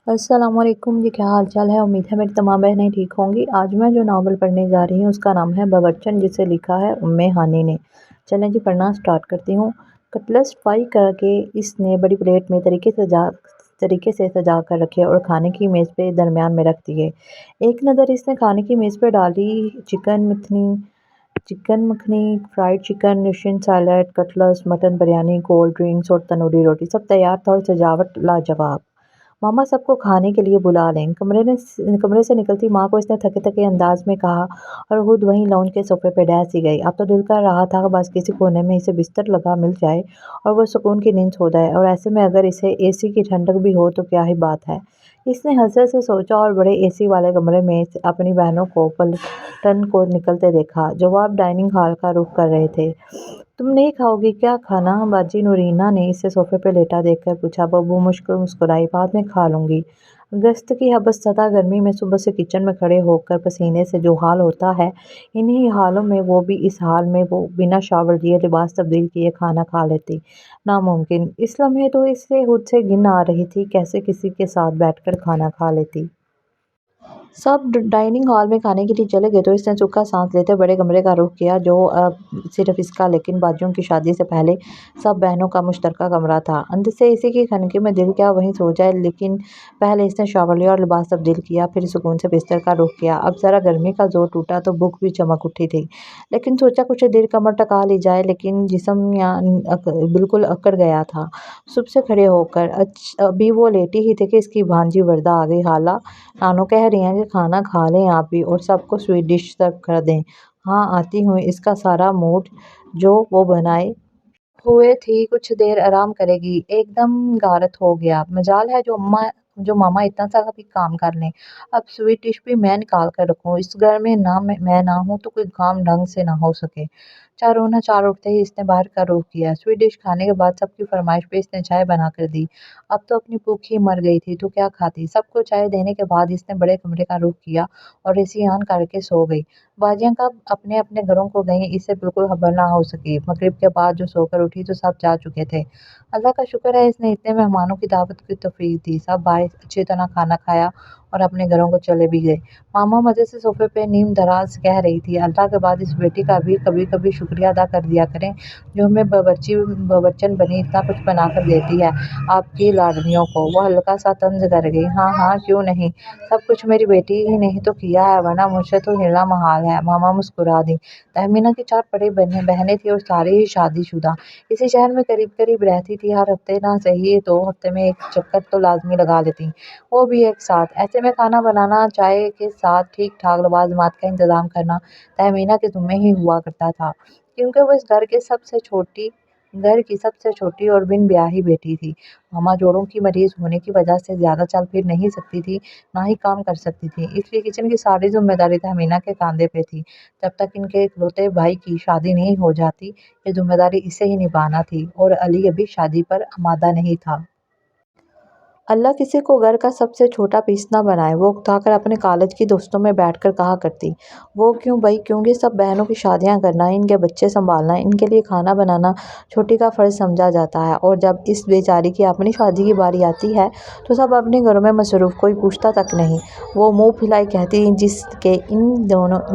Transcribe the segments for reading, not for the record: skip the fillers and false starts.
السلام علیکم جی، کیا حال چال ہے؟ امید ہے میری تمام بہنیں ٹھیک ہوں گی۔ آج میں جو ناول پڑھنے جا رہی ہوں اس کا نام ہے باورچن، جسے لکھا ہے ہانی نے۔ چلیں جی پڑھنا سٹارٹ کرتی ہوں۔ کٹلس فرائی کر کے اس نے بڑی پلیٹ میں طریقے سے سجا کر رکھے اور کھانے کی میز پہ درمیان میں رکھ دیے۔ ایک نظر اس نے کھانے کی میز پہ ڈالی۔ Chicken makhani, fried chicken, Russian salad, cutlets, mutton biryani, cold drinks اور تندوری روٹی سب تیار تھا اور سجاوٹ لاجواب۔ ماما سب کو کھانے کے لیے بلا لیں۔ کمرے سے نکلتی ماں کو اس نے تھکے تھکے انداز میں کہا اور خود وہیں لانچ کے صوفے پہ ڈھہ سی گئی۔ اب تو دل کر رہا تھا بس کسی کونے میں اسے بستر لگا مل جائے اور وہ سکون کی نیند سو جائے، اور ایسے میں اگر اسے اے سی کی ٹھنڈک بھی ہو تو کیا ہی بات ہے۔ اس نے حسرت سے سوچا اور بڑے اے سی والے کمرے میں اپنی بہنوں کو پلٹن کو نکلتے دیکھا، جو اب ڈائننگ ہال کا رخ کر رہے تھے۔ تم نہیں کھاؤ گی کیا کھانا؟ باجی نورینا نے اسے صوفے پہ لیٹا دیکھ کر پوچھا۔ ببو مسکرائی، بعد میں کھا لوں گی۔ اگست کی حبس زدہ گرمی میں صبح سے کچن میں کھڑے ہو کر پسینے سے جو حال ہوتا ہے، انہی حالوں میں وہ بھی اس حال میں وہ بنا شاور لیے لباس تبدیل کیے کھانا کھا لیتی۔ ناممکن! اس لمحے تو اسے خود سے گھن آ رہی تھی، کیسے کسی کے ساتھ بیٹھ کر کھانا کھا لیتی۔ سب ڈائننگ ہال میں کھانے کے لیے چلے گئے تو اس نے سکھا سانس لیتے بڑے کمرے کا رخ کیا، جو اب صرف اس کا لیکن باجیوں کی شادی سے پہلے سب بہنوں کا مشترکہ کمرہ تھا۔ اندر سے اسی کی کھنکی میں دل کیا وہیں سو جائے، لیکن پہلے اس نے شاور لیا اور لباس تبدیل کیا، پھر سکون سے بستر کا رخ کیا۔ اب ذرا گرمی کا زور ٹوٹا تو بھوک بھی چمک اٹھی تھی، لیکن سوچا کچھ دیر کمر ٹکا لی جائے، لیکن جسم بالکل اکڑ گیا تھا صبح سے کھڑے ہو کر۔ ابھی وہ لیٹی ہی تھی کہ اس کی بھانجی وردہ آ گئی۔ خالہ، نانو کہہ رہی ہیں کہ کھانا کھا لیں آپ بھی اور سب کو سویٹ ڈش سرو کر دیں۔ ہاں آتی ہوں۔ اس کا سارا موڈ جو وہ بنائے ہوئے تھی کچھ دیر آرام کرے گی، ایک دم غارت ہو گیا۔ مجال ہے جو ماما اتنا سا بھی کام کر لیں۔ اب سویٹ ڈش بھی میں نکال کر رکھوں، اس گھر میں میں نہ ہوں تو کوئی کام ڈھنگ سے نہ ہو سکے۔ چار اٹھتے ہی اس نے باہر کا رخ کیا۔ سویٹ ڈش کھانے کے بعد سب کی فرمائش پہ اس نے چائے بنا کر دی۔ اب تو اپنی بھوک ہی مر گئی تھی تو کیا کھاتی۔ سب کو چائے دینے کے بعد اس نے بڑے کمرے کا رخ کیا اور اے سی آن کر کے سو گئی۔ باجیاں کب اپنے اپنے گھروں کو گئیں اسے بالکل خبر نہ ہو سکی۔ مغرب کے بعد جو سو کر اٹھی تو سب جا چکے تھے۔ اللہ کا شکر ہے اس نے اتنے مہمانوں کی دعوت کی توفیق دی۔ سب بھائی اچھی طرح کھانا کھایا اور اپنے گھروں کو چلے بھی گئے۔ ماما مزے سے صوفے پہ نیم دراز کہہ رہی تھی، اللہ کے بعد اس بیٹی کا بھی کبھی کبھی شکریہ ادا کر دیا کریں جو ہمیں باورچن بنی اتنا کچھ بنا کر دیتی ہے آپ کی لاڈلیوں کو۔ وہ ہلکا سا طنز کر گئی۔ ہاں ہاں کیوں نہیں، سب کچھ میری بیٹی ہی نے تو کیا ہے، ورنہ مجھ سے تو ہلنا محال ہے۔ ماما مسکرا دیں۔ تہمینہ کی 4 بڑی بہنیں تھیں اور ساری ہی شادی شدہ۔ اسی شہر میں قریب رہتی تھی، ہر ہفتے نہ صحیح 2 ہفتے میں ایک چکر تو لازمی لگا لیتی، وہ بھی ایک ساتھ۔ ایسے میں کھانا بنانا، چائے کے ساتھ ٹھیک ٹھاک لوازمات کا انتظام کرنا تہمینہ کے ذمے ہی ہوا کرتا تھا، کیونکہ وہ اس گھر کی سب سے چھوٹی اور بن بیاہی بیٹی تھی۔ ماما جوڑوں کی مریض ہونے کی وجہ سے زیادہ چل پھر نہیں سکتی تھی، نہ ہی کام کر سکتی تھی، اس لیے کچن کی ساری ذمہ داری تہمینہ کے کاندھے پہ تھی۔ جب تک ان کے اکلوتے بھائی کی شادی نہیں ہو جاتی یہ ذمہ داری اسے ہی نبھانا تھی، اور علی ابھی شادی پر آمادہ نہیں تھا۔ اللہ کسی کو گھر کا سب سے چھوٹا پیس نہ بنائے، وہ اکتا کر اپنے کالج کی دوستوں میں بیٹھ کر کہا کرتی۔ وہ کیوں بھئی، کیونکہ سب بہنوں کی شادیاں کرنا، ان کے بچے سنبھالنا، ان کے لیے کھانا بنانا چھوٹی کا فرض سمجھا جاتا ہے، اور جب اس بیچاری کی اپنی شادی کی باری آتی ہے تو سب اپنے گھروں میں مصروف، کوئی پوچھتا تک نہیں۔ وہ منہ پھلائی کہتی، جس کے ان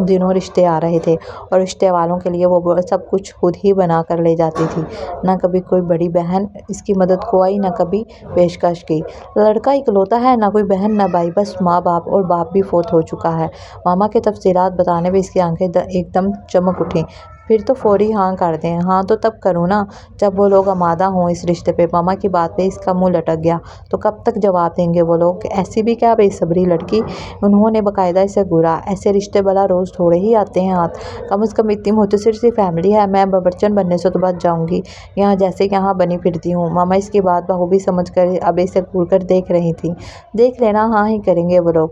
دنوں رشتے آ رہے تھے اور رشتے والوں کے لیے وہ سب کچھ خود ہی بنا کر لے جاتی تھی۔ نہ کبھی کوئی بڑی بہن اس کی مدد کو آئی، نہ کبھی پیشکش کی۔ لڑکا اکلوتا ہے، نہ کوئی بہن نہ بھائی، بس ماں باپ، اور باپ بھی فوت ہو چکا ہے۔ ماما کے تفصیلات بتانے پہ اس کی آنکھیں ایک دم چمک اٹھیں۔ پھر تو فوری ہاں کر دیں۔ ہاں تو تب کروں نا جب وہ لوگ آمادہ ہوں اس رشتے پہ۔ ماما کی بات پہ اس کا منہ لٹک گیا۔ تو کب تک جواب دیں گے وہ لوگ؟ ایسی بھی کیا بے صبری لڑکی! انہوں نے باقاعدہ اسے گھورا۔ ایسے رشتے بھلا روز تھوڑے ہی آتے ہیں ہاتھ، کم از کم اتنی مختصر سی فیملی ہے، میں باورچن بننے سے تو بچ جاؤں گی یہاں جیسے یہاں بنی پھرتی ہوں۔ ماما اس کی بات بخوبی سمجھ کر اب اسے گھور کر دیکھ رہی تھیں۔ دیکھ لینا، ہاں ہی کریں گے وہ لوگ،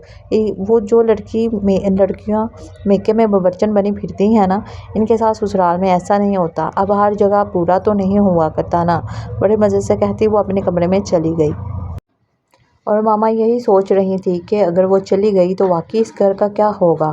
وہ جو لڑکیاں میکے میں باورچن بنی پھرتی ہیں نا، ان کے ساتھ سسرال میں ایسا نہیں ہوتا۔ اب ہر جگہ پورا تو نہیں ہوا کرتا نا، بڑے مزے سے کہتی وہ اپنے کمرے میں چلی گئی۔ اور ماما یہی سوچ رہی تھی کہ اگر وہ چلی گئی تو واقعی اس گھر کا کیا ہوگا۔